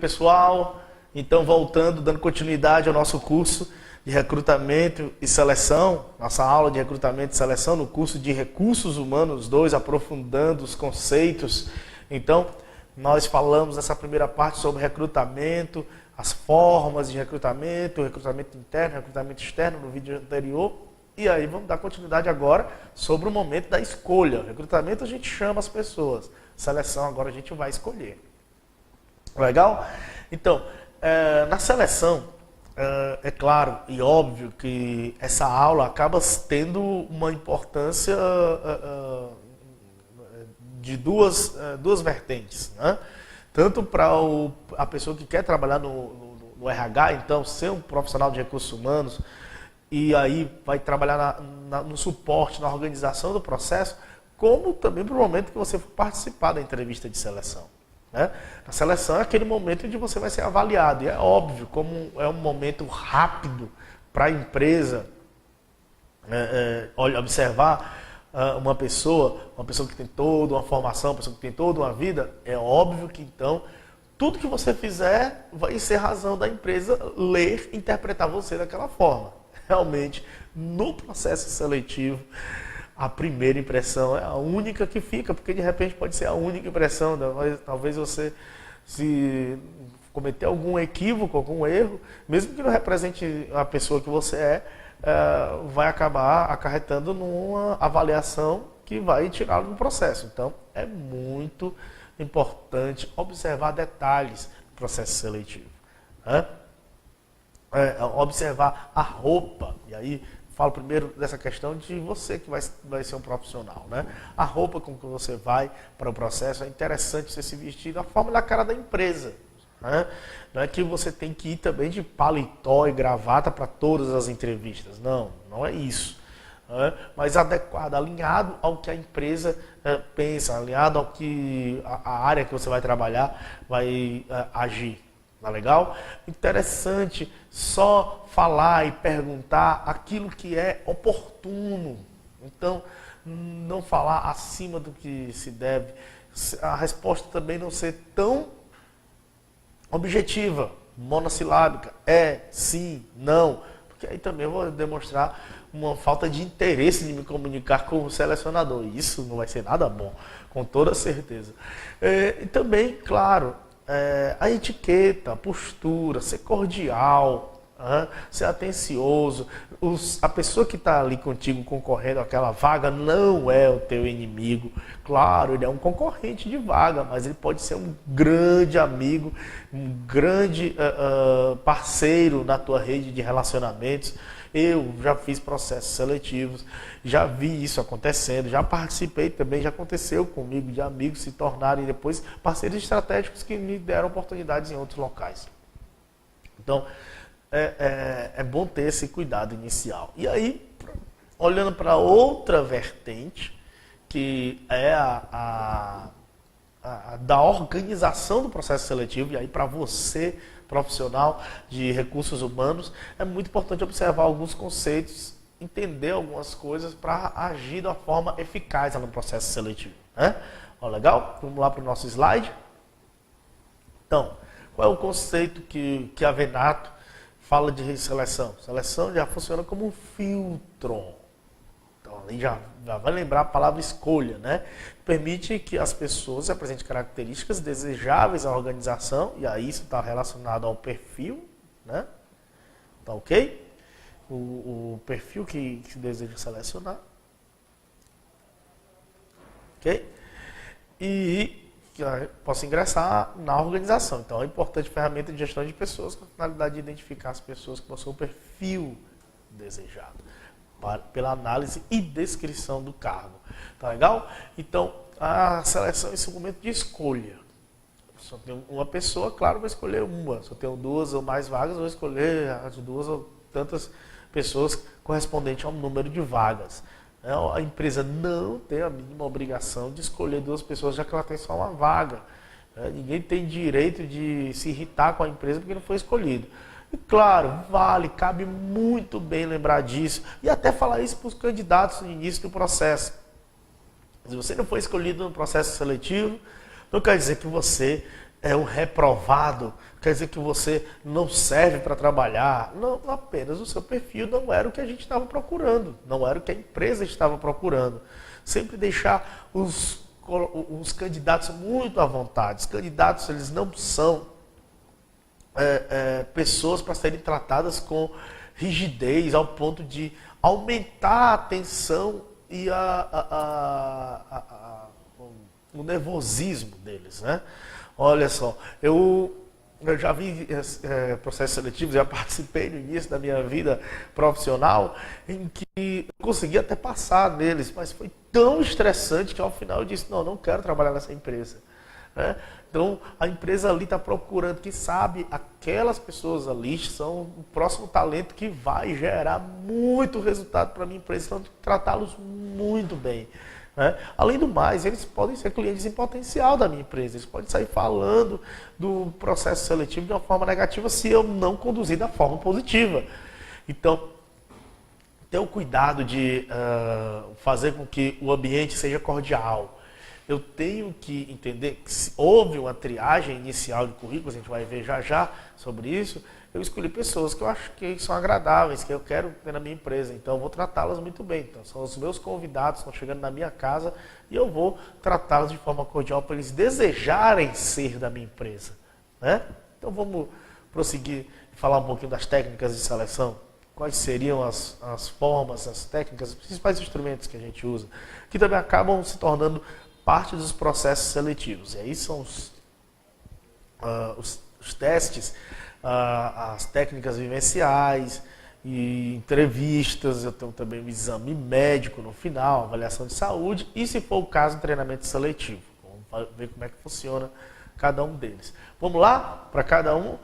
pessoal. Então, voltando, dando continuidade ao nosso curso de recrutamento e seleção, nossa aula de recrutamento e seleção no curso de Recursos Humanos 2, aprofundando os conceitos. Então, nós falamos nessa primeira parte sobre recrutamento, as formas de recrutamento interno, recrutamento externo no vídeo anterior. E aí vamos dar continuidade agora sobre o momento da escolha. Recrutamento a gente chama as pessoas, seleção agora a gente vai escolher. Legal? Então, na seleção, é claro e óbvio que essa aula acaba tendo uma importância de duas vertentes, né? Tanto para a pessoa que quer trabalhar no RH, então ser um profissional de recursos humanos e aí vai trabalhar no suporte, na organização do processo, como também para o momento que você for participar da entrevista de seleção. Né? A seleção é aquele momento onde você vai ser avaliado, e é óbvio, como é um momento rápido para a empresa observar uma pessoa que tem toda uma formação, uma pessoa que tem toda uma vida, é óbvio que então tudo que você fizer vai ser razão da empresa ler, interpretar você daquela forma. Realmente, no processo seletivo, a primeira impressão é a única que fica, porque de repente pode ser a única impressão. Talvez você, se cometer algum equívoco, algum erro, mesmo que não represente a pessoa que você vai acabar acarretando numa avaliação que vai tirá-lo do processo. Então, é muito importante observar detalhes do processo seletivo. Né? Observar a roupa, e aí falo primeiro dessa questão de você que vai ser um profissional, né? A roupa com que você vai para o processo, é interessante você se vestir da forma da cara da empresa, né? Não é que você tem que ir também de paletó e gravata para todas as entrevistas, não é isso, né? Mas adequado, alinhado ao que a empresa pensa, alinhado ao que a área que você vai trabalhar vai agir. Tá legal? Interessante só falar e perguntar aquilo que é oportuno. Então, não falar acima do que se deve. A resposta também não ser tão objetiva, monossilábica. É, sim, não. Porque aí também eu vou demonstrar uma falta de interesse de me comunicar com o selecionador. Isso não vai ser nada bom, com toda certeza. E também, claro, a etiqueta, a postura, ser cordial, ser atencioso. A pessoa que está ali contigo concorrendo àquela vaga não é o teu inimigo. Claro, ele é um concorrente de vaga, mas ele pode ser um grande amigo, um grande parceiro na tua rede de relacionamentos. Eu já fiz processos seletivos, já vi isso acontecendo, já participei também, já aconteceu comigo de amigos se tornarem depois parceiros estratégicos que me deram oportunidades em outros locais. Então, é bom ter esse cuidado inicial. E aí, olhando para outra vertente, que é a da organização do processo seletivo, e aí para você, profissional de recursos humanos, é muito importante observar alguns conceitos, entender algumas coisas para agir da forma eficaz no processo seletivo. Né? Ó, legal? Vamos lá para o nosso slide. Então, qual é o conceito que a Venato fala de seleção? Seleção já funciona como um filtro. Então, ali já vai lembrar a palavra escolha, né? Permite que as pessoas apresentem características desejáveis à organização, e aí isso está relacionado ao perfil, né? Tá ok? O perfil que se deseja selecionar. Ok? E que possa ingressar na organização. Então, é importante ferramenta de gestão de pessoas com a finalidade de identificar as pessoas que possuem o perfil desejado, pela análise e descrição do cargo. Tá legal? Então, a seleção é esse momento de escolha. Só tem uma pessoa, claro, vou escolher uma. Se eu tenho duas ou mais vagas, vou escolher as duas ou tantas pessoas correspondente ao número de vagas. A empresa não tem a mínima obrigação de escolher duas pessoas, já que ela tem só uma vaga. Ninguém tem direito de se irritar com a empresa porque não foi escolhido. E claro, cabe muito bem lembrar disso e até falar isso para os candidatos no início do processo. Se você não foi escolhido no processo seletivo, não quer dizer que você é um reprovado, quer dizer que você não serve para trabalhar. Não, apenas o seu perfil não era o que a gente estava procurando, não era o que a empresa estava procurando. Sempre deixar os candidatos muito à vontade. Os candidatos, eles não são pessoas para serem tratadas com rigidez ao ponto de aumentar a tensão e o nervosismo deles, né? Olha só, eu já vi processos seletivos, já participei no início da minha vida profissional em que eu consegui até passar neles, mas foi tão estressante que ao final eu disse, não quero trabalhar nessa empresa. Né? Então, a empresa ali está procurando, que sabe, aquelas pessoas ali são o próximo talento que vai gerar muito resultado para a minha empresa, então tratá-los muito bem. Né? Além do mais, eles podem ser clientes em potencial da minha empresa, eles podem sair falando do processo seletivo de uma forma negativa se eu não conduzir da forma positiva. Então, ter o cuidado de fazer com que o ambiente seja cordial. Eu tenho que entender que se houve uma triagem inicial de currículos, a gente vai ver já sobre isso, eu escolhi pessoas que eu acho que são agradáveis, que eu quero ter na minha empresa, então eu vou tratá-las muito bem. Então são os meus convidados, estão chegando na minha casa e eu vou tratá-los de forma cordial para eles desejarem ser da minha empresa. Né? Então vamos prosseguir e falar um pouquinho das técnicas de seleção. Quais seriam as formas, as técnicas, os principais instrumentos que a gente usa, que também acabam se tornando parte dos processos seletivos. E aí são os testes, as técnicas vivenciais e entrevistas. Eu tenho também o exame médico no final, avaliação de saúde e, se for o caso, um treinamento seletivo. Vamos ver como é que funciona cada um deles. Vamos lá para cada um?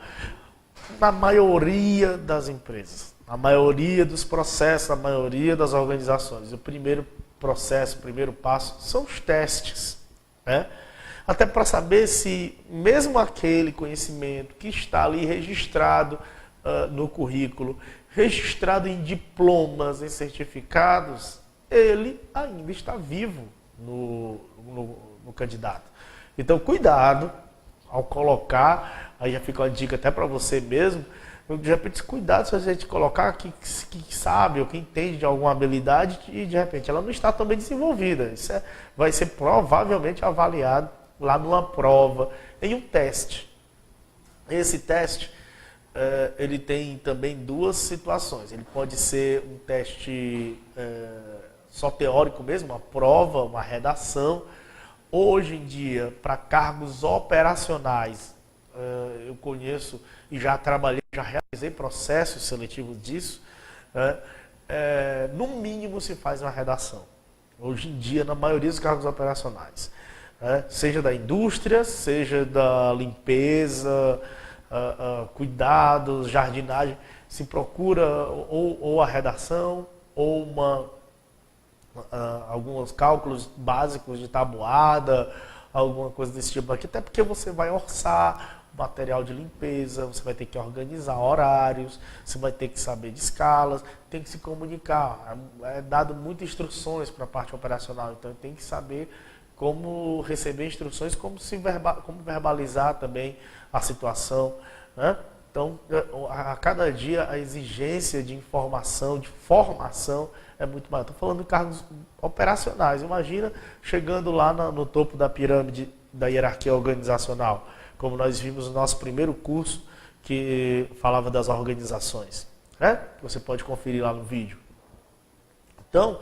Na maioria das empresas, na maioria dos processos, na maioria das organizações, o primeiro processo, o primeiro passo são os testes, né? Até para saber se mesmo aquele conhecimento que está ali registrado no currículo, registrado em diplomas, em certificados, ele ainda está vivo no candidato. Então, cuidado ao colocar, aí já fica uma dica até para você mesmo, de repente, cuidado se a gente colocar que sabe ou que entende de alguma habilidade e de repente ela não está tão bem desenvolvida. Isso vai ser provavelmente avaliado lá numa prova, em um teste. Esse teste, ele tem também duas situações. Ele pode ser um teste só teórico mesmo, uma prova, uma redação. Hoje em dia, para cargos operacionais, eu conheço e já trabalhei, já realizei processos seletivos disso, no mínimo se faz uma redação. Hoje em dia, na maioria dos cargos operacionais. Seja da indústria, seja da limpeza, cuidados, jardinagem, se procura ou a redação ou alguns cálculos básicos de tabuada, alguma coisa desse tipo aqui, até porque você vai orçar material de limpeza, você vai ter que organizar horários, você vai ter que saber de escalas, tem que se comunicar. É dado muitas instruções para a parte operacional, então tem que saber como receber instruções, como verbalizar também a situação. Né? Então, a cada dia a exigência de informação, de formação é muito maior. Estou falando de cargos operacionais. Imagina chegando lá no topo da pirâmide da hierarquia organizacional, como nós vimos no nosso primeiro curso, que falava das organizações. Né? Você pode conferir lá no vídeo. Então,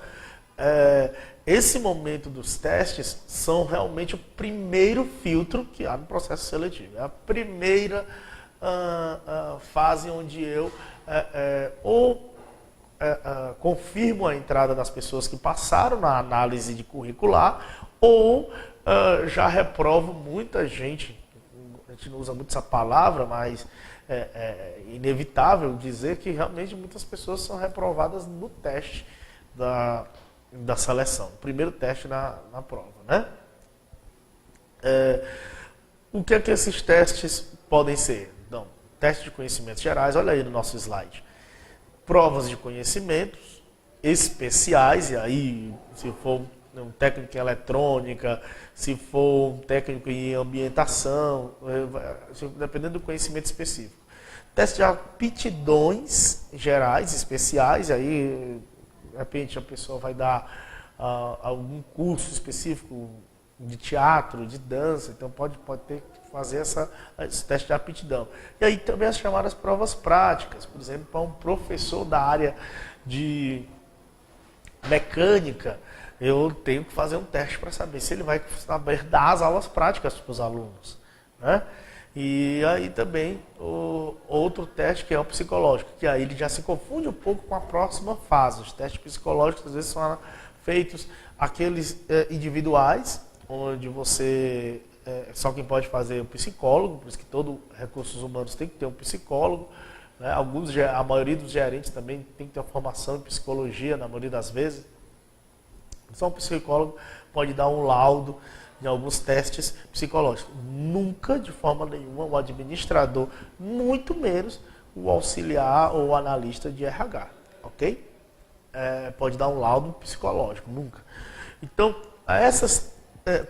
esse momento dos testes são realmente o primeiro filtro que há no processo seletivo. É a primeira fase onde eu confirmo a entrada das pessoas que passaram na análise de curricular ou já reprovo muita gente. A gente não usa muito essa palavra, mas é inevitável dizer que realmente muitas pessoas são reprovadas no teste da seleção, o primeiro teste na prova. Né? O que é que esses testes podem ser? Então, teste de conhecimentos gerais, olha aí no nosso slide. Provas de conhecimentos especiais, e aí, se for um técnico em eletrônica, se for um técnico em ambientação, dependendo do conhecimento específico. Teste de aptidões gerais, especiais, aí de repente a pessoa vai dar algum curso específico de teatro, de dança, então pode ter que fazer esse teste de aptidão. E aí também as chamadas provas práticas, por exemplo, para um professor da área de mecânica, eu tenho que fazer um teste para saber se ele vai saber dar as aulas práticas para os alunos, né? E aí também outro teste que é o psicológico, que aí ele já se confunde um pouco com a próxima fase. Os testes psicológicos às vezes são feitos aqueles individuais, onde você só quem pode fazer é o psicólogo, por isso que todo recursos humanos tem que ter um psicólogo, né? A maioria dos gerentes também tem que ter uma formação em psicologia, na maioria das vezes. Só um psicólogo pode dar um laudo em alguns testes psicológicos. Nunca, de forma nenhuma, o administrador, muito menos o auxiliar ou o analista de RH, ok? Pode dar um laudo psicológico, nunca. Então, essas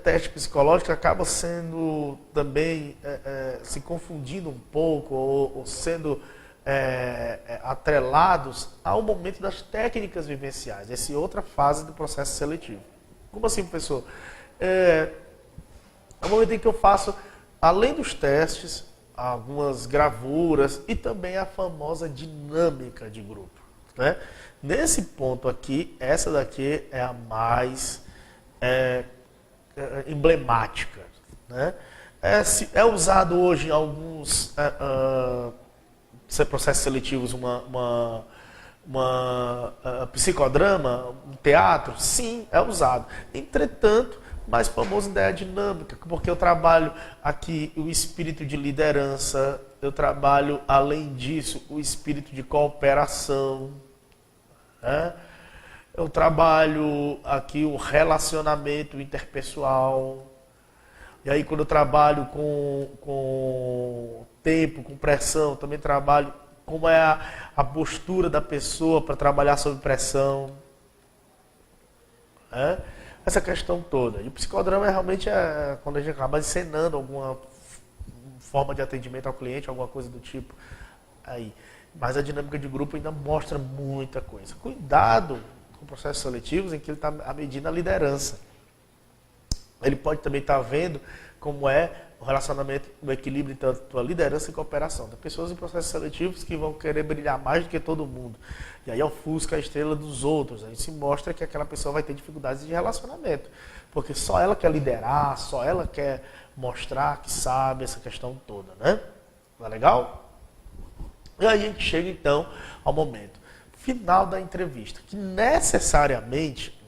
testes psicológicos acabam sendo também se confundindo um pouco ou sendo atrelados ao momento das técnicas vivenciais. Essa é outra fase do processo seletivo. Como assim, professor? É o momento em que eu faço, além dos testes, algumas gravuras e também a famosa dinâmica de grupo, né? Nesse ponto aqui, essa daqui é a mais emblemática, né? É usado hoje em alguns processos seletivos uma psicodrama, um teatro? Sim, é usado. Entretanto, mais famoso ainda é a dinâmica, porque eu trabalho aqui o espírito de liderança, eu trabalho, além disso, o espírito de cooperação, né? Eu trabalho aqui o relacionamento interpessoal. E aí, quando eu trabalho com tempo, com pressão, também trabalho como é a postura da pessoa para trabalhar sob pressão, né? Essa questão toda. E o psicodrama realmente quando a gente acaba encenando alguma forma de atendimento ao cliente, alguma coisa do tipo aí. Mas a dinâmica de grupo ainda mostra muita coisa. Cuidado com processos seletivos em que ele está medindo a liderança. Ele pode também estar vendo como é o relacionamento, o equilíbrio entre a tua liderança e cooperação. Tem pessoas em processos seletivos que vão querer brilhar mais do que todo mundo. E aí ofusca a estrela dos outros. Aí se mostra que aquela pessoa vai ter dificuldades de relacionamento. Porque só ela quer liderar, só ela quer mostrar que sabe essa questão toda, né? Tá legal? E aí a gente chega então ao momento final da entrevista, que necessariamente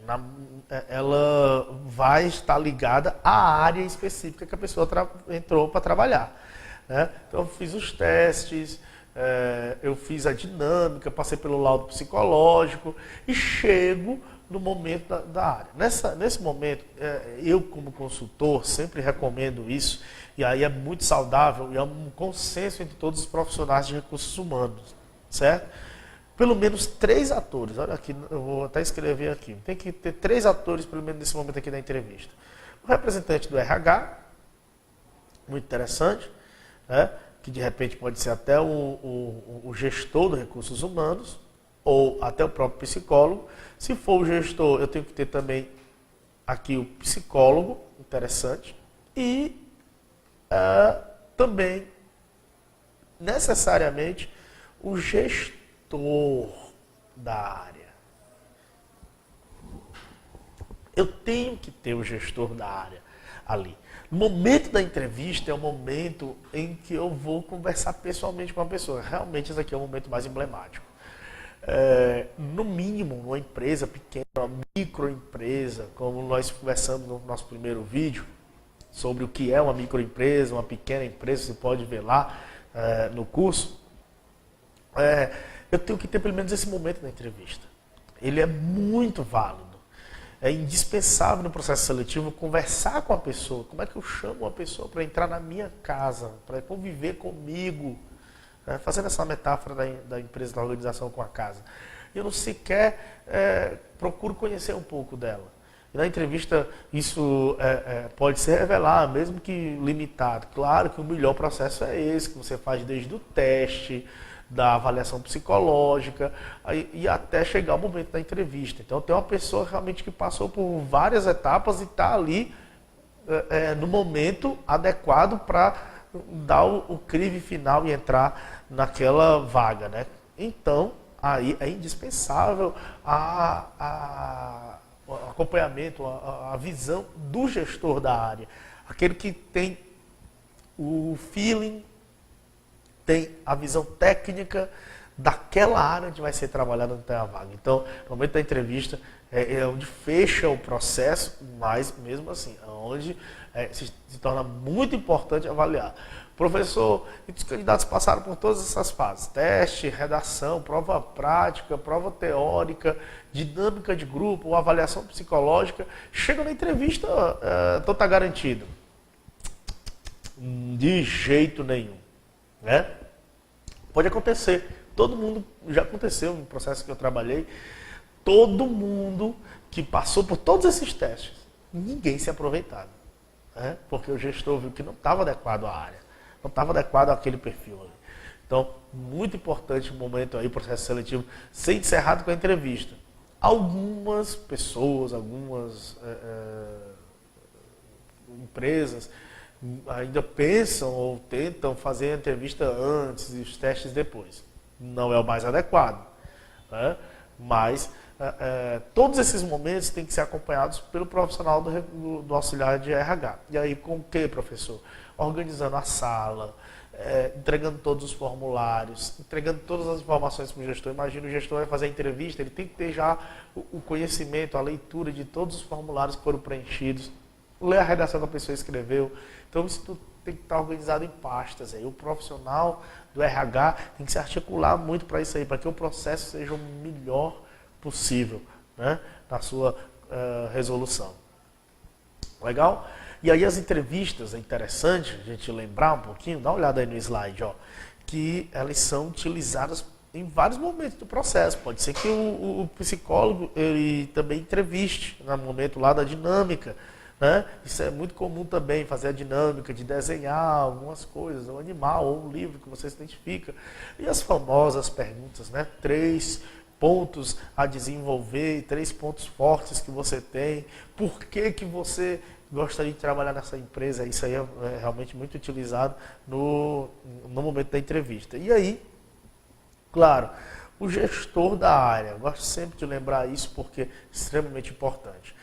ela vai estar ligada à área específica que a pessoa entrou para trabalhar, né? Então eu fiz os testes, eu fiz a dinâmica, passei pelo laudo psicológico e chego no momento da área. Nesse momento, eu como consultor sempre recomendo isso, e aí é muito saudável e é um consenso entre todos os profissionais de recursos humanos, certo? Pelo menos 3 atores, olha aqui, eu vou até escrever aqui, tem que ter 3 atores pelo menos nesse momento aqui da entrevista. O representante do RH, muito interessante, né? Que de repente pode ser até o gestor dos recursos humanos, ou até o próprio psicólogo. Se for o gestor, eu tenho que ter também aqui o psicólogo, interessante, e também, necessariamente, o gestor da área. Eu tenho que ter o gestor da área ali. No momento da entrevista é o momento em que eu vou conversar pessoalmente com a pessoa. Realmente esse aqui é o momento mais emblemático. No mínimo, numa empresa pequena, uma microempresa, como nós conversamos no nosso primeiro vídeo, sobre o que é uma microempresa, uma pequena empresa, você pode ver lá no curso, eu tenho que ter pelo menos esse momento na entrevista. Ele é muito válido. É indispensável no processo seletivo conversar com a pessoa. Como é que eu chamo uma pessoa para entrar na minha casa, para conviver comigo? Fazendo essa metáfora da empresa, da organização com a casa. Eu não sequer procuro conhecer um pouco dela. E na entrevista isso pode se revelar, mesmo que limitado. Claro que o melhor processo é esse, que você faz desde o teste, da avaliação psicológica e até chegar o momento da entrevista. Então tem uma pessoa realmente que passou por várias etapas e está ali no momento adequado para dar o crive final e entrar naquela vaga, né? Então, aí é indispensável o acompanhamento, a visão do gestor da área. Aquele que tem o feeling, tem a visão técnica daquela área onde vai ser trabalhada onde tem a vaga. Então, no momento da entrevista é onde fecha o processo, mas mesmo assim, é onde se torna muito importante avaliar. Professor, e os candidatos passaram por todas essas fases: teste, redação, prova prática, prova teórica, dinâmica de grupo, avaliação psicológica. Chega na entrevista, então está garantido. De jeito nenhum. Né? Pode acontecer. Todo mundo, já aconteceu no processo que eu trabalhei, todo mundo que passou por todos esses testes, ninguém se aproveitava. Né? Porque o gestor viu que não estava adequado à área, não estava adequado àquele perfil ali. Então, muito importante o momento aí, o processo seletivo, ser encerrado com a entrevista. Algumas pessoas, algumas empresas ainda pensam ou tentam fazer a entrevista antes e os testes depois. Não é o mais adequado, né? Mas todos esses momentos têm que ser acompanhados pelo profissional do auxiliar de RH. E aí com o que, professor? Organizando a sala, entregando todos os formulários, entregando todas as informações para o gestor. Imagina, o gestor vai fazer a entrevista, ele tem que ter já o conhecimento, a leitura de todos os formulários que foram preenchidos, ler a redação que a pessoa escreveu. Então isso tudo tem que estar organizado em pastas. Aí o profissional do RH tem que se articular muito para isso aí, para que o processo seja o melhor possível, né, na sua resolução. Legal? E aí as entrevistas, é interessante a gente lembrar um pouquinho, dá uma olhada aí no slide, ó, que elas são utilizadas em vários momentos do processo. Pode ser que o psicólogo ele também entreviste no momento lá da dinâmica. Né? Isso é muito comum também, fazer a dinâmica de desenhar algumas coisas, um animal ou um livro que você se identifica. E as famosas perguntas, né? 3 pontos a desenvolver, 3 pontos fortes que você tem, por que você gostaria de trabalhar nessa empresa. Isso aí é realmente muito utilizado no momento da entrevista. E aí, claro, o gestor da área, eu gosto sempre de lembrar isso porque é extremamente importante.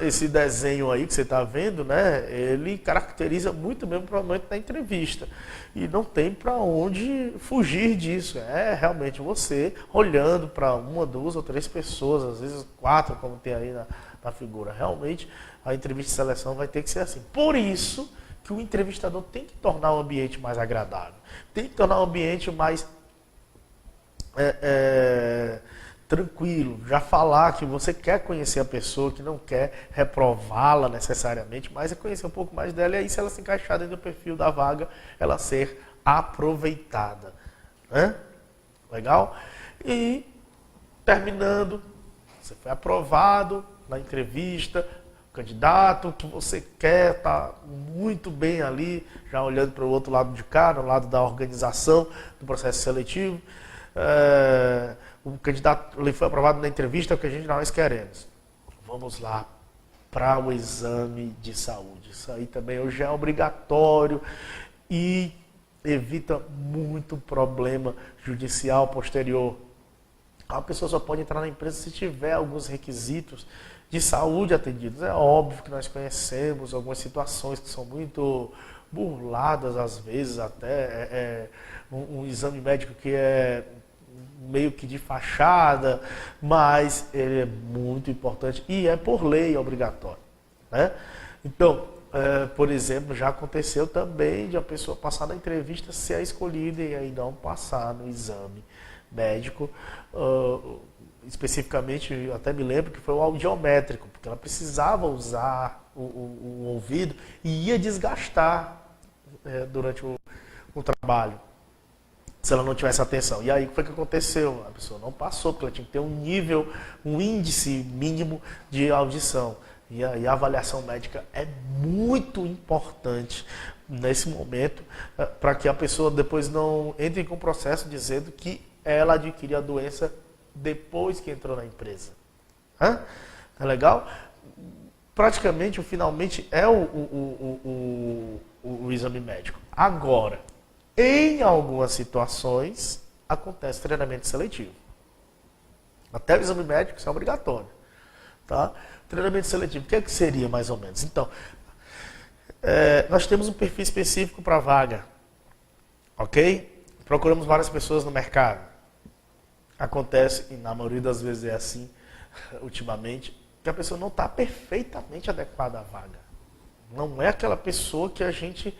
Esse desenho aí que você está vendo, né, ele caracteriza muito mesmo para o momento da entrevista. E não tem para onde fugir disso. É realmente você olhando para 1, 2 ou 3 pessoas, às vezes 4, como tem aí na figura. Realmente, a entrevista de seleção vai ter que ser assim. Por isso que o entrevistador tem que tornar o ambiente mais agradável. Tem que tornar o ambiente mais tranquilo, já falar que você quer conhecer a pessoa, que não quer reprová-la necessariamente, mas é conhecer um pouco mais dela e aí, se ela se encaixar dentro do perfil da vaga, ela ser aproveitada. Né? Legal? E terminando, você foi aprovado na entrevista, o candidato que você quer está muito bem ali, já olhando para o outro lado de cá, no lado da organização do processo seletivo. O candidato ele foi aprovado na entrevista, é o que nós queremos. Vamos lá para o exame de saúde. Isso aí também hoje é obrigatório e evita muito problema judicial posterior. A pessoa só pode entrar na empresa se tiver alguns requisitos de saúde atendidos. É óbvio que nós conhecemos algumas situações que são muito burladas, às vezes até um exame médico que é meio que de fachada, mas ele é muito importante e é por lei obrigatório. Né? Então, por exemplo, já aconteceu também de a pessoa passar na entrevista, ser a escolhida e aí não passar no exame médico. Especificamente, eu até me lembro que foi o audiométrico, porque ela precisava usar o ouvido e ia desgastar durante o trabalho. se ela não tivesse atenção. E aí o que foi que aconteceu? A pessoa não passou, porque ela tinha que ter um nível, um índice mínimo de audição. E a avaliação médica é muito importante nesse momento, para que a pessoa depois não entre com o processo dizendo que ela adquiriu a doença depois que entrou na empresa. É legal? Praticamente, finalmente, é o exame médico. Agora, em algumas situações, acontece treinamento seletivo. Até o exame médico, isso é obrigatório. Tá? Treinamento seletivo, o que seria mais ou menos? Então, nós temos um perfil específico para a vaga. Ok? Procuramos várias pessoas no mercado. Acontece, e na maioria das vezes é assim, ultimamente, que a pessoa não está perfeitamente adequada à vaga. Não é aquela pessoa que a gente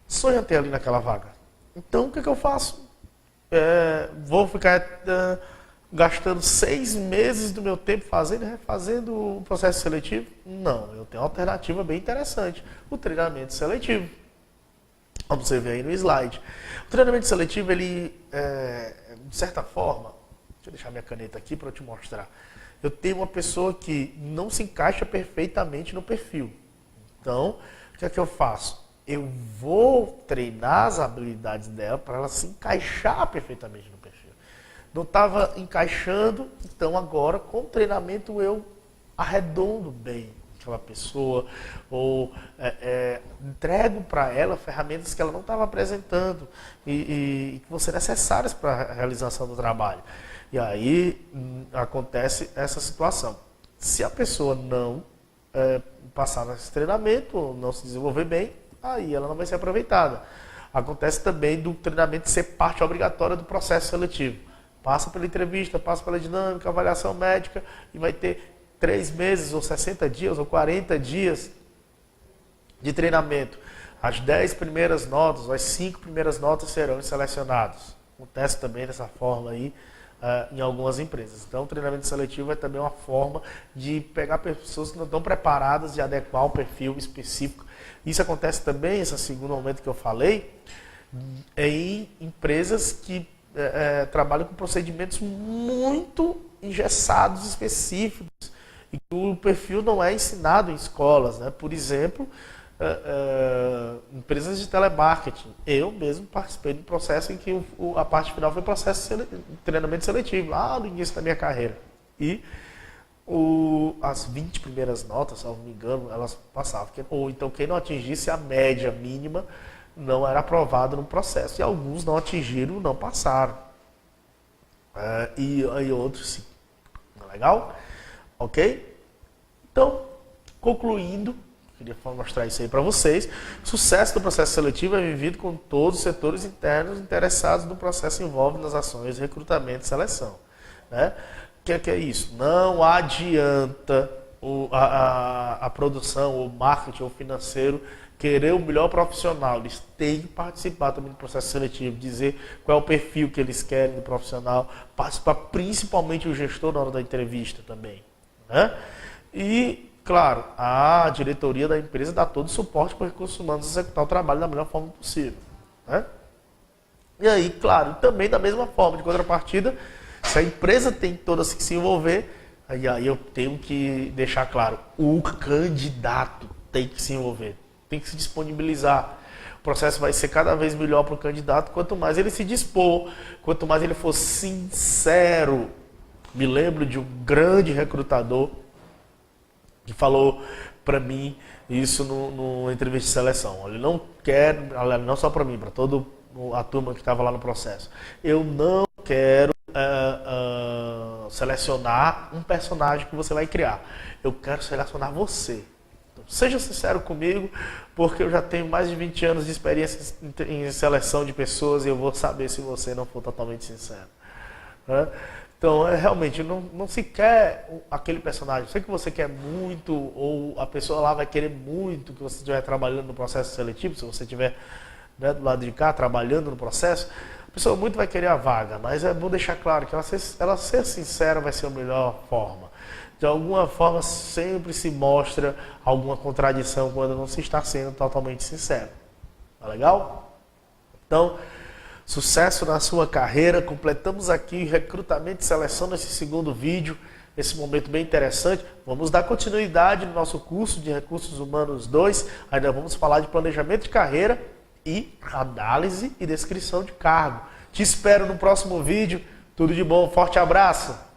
sonha ter ali naquela vaga. Então, o que eu faço? Vou ficar gastando 6 meses do meu tempo fazendo e refazendo o processo seletivo? Não, eu tenho uma alternativa bem interessante. O treinamento seletivo. Como você vê aí no slide. O treinamento seletivo, ele, de certa forma, deixa eu deixar minha caneta aqui para eu te mostrar. Eu tenho uma pessoa que não se encaixa perfeitamente no perfil. Então, o que é que eu faço? Eu vou treinar as habilidades dela para ela se encaixar perfeitamente no perfil. Não estava encaixando, então agora com o treinamento eu arredondo bem aquela pessoa, ou entrego para ela ferramentas que ela não estava apresentando e que vão ser necessárias para a realização do trabalho. E aí acontece essa situação. Se a pessoa não passar nesse treinamento, ou não se desenvolver bem, aí ela não vai ser aproveitada. Acontece também do treinamento ser parte obrigatória do processo seletivo. Passa pela entrevista, passa pela dinâmica, avaliação médica, e vai ter 3 meses, ou 60 dias, ou 40 dias de treinamento. As 10 primeiras notas, ou as 5 primeiras notas serão selecionadas. Acontece também dessa forma aí em algumas empresas. Então, o treinamento seletivo é também uma forma de pegar pessoas que não estão preparadas e adequar um perfil específico. Isso acontece também, esse segundo momento que eu falei, em empresas que trabalham com procedimentos muito engessados, específicos, e que o perfil não é ensinado em escolas, né? Por exemplo, empresas de telemarketing. Eu mesmo participei de um processo em que a parte final foi processo de treinamento seletivo, lá no início da minha carreira. E as 20 primeiras notas, se não me engano, elas passavam. Ou então quem não atingisse a média mínima não era aprovado no processo. E alguns não atingiram, não passaram. E outros sim. Não é legal? Ok? Então, concluindo, queria mostrar isso aí para vocês. O sucesso do processo seletivo é vivido com todos os setores internos interessados no processo envolve nas ações de recrutamento e seleção. Né? O que é isso? Não adianta a produção, o marketing, ou financeiro querer o melhor profissional. Eles têm que participar também do processo seletivo, dizer qual é o perfil que eles querem do profissional, participar principalmente o gestor na hora da entrevista também. Né? E, claro, a diretoria da empresa dá todo o suporte para os recursos humanos executar o trabalho da melhor forma possível. Né? E aí, claro, também da mesma forma, de contrapartida, se a empresa tem todas que se envolver, aí eu tenho que deixar claro, o candidato tem que se envolver, tem que se disponibilizar. O processo vai ser cada vez melhor para o candidato, quanto mais ele se dispor, quanto mais ele for sincero. Me lembro de um grande recrutador que falou para mim isso numa entrevista de seleção. Ele não quer, não só para mim, para toda a turma que estava lá no processo. Eu não quero selecionar um personagem que você vai criar. Eu quero selecionar você. Então, seja sincero comigo, porque eu já tenho mais de 20 anos de experiência em seleção de pessoas e eu vou saber se você não for totalmente sincero. Né? Então, realmente, não se quer aquele personagem. Eu sei que você quer muito, ou a pessoa lá vai querer muito que você estiver trabalhando no processo seletivo, se você estiver, né, do lado de cá, trabalhando no processo, a pessoa muito vai querer a vaga, mas é bom deixar claro que ela ser sincera vai ser a melhor forma. De alguma forma, sempre se mostra alguma contradição quando não se está sendo totalmente sincero. Tá legal? Então, Sucesso na sua carreira. Completamos aqui recrutamento e seleção nesse segundo vídeo, esse momento bem interessante. Vamos dar continuidade no nosso curso de Recursos Humanos 2. Ainda vamos falar de planejamento de carreira e análise e descrição de cargo. Te espero no próximo vídeo. Tudo de bom, forte abraço!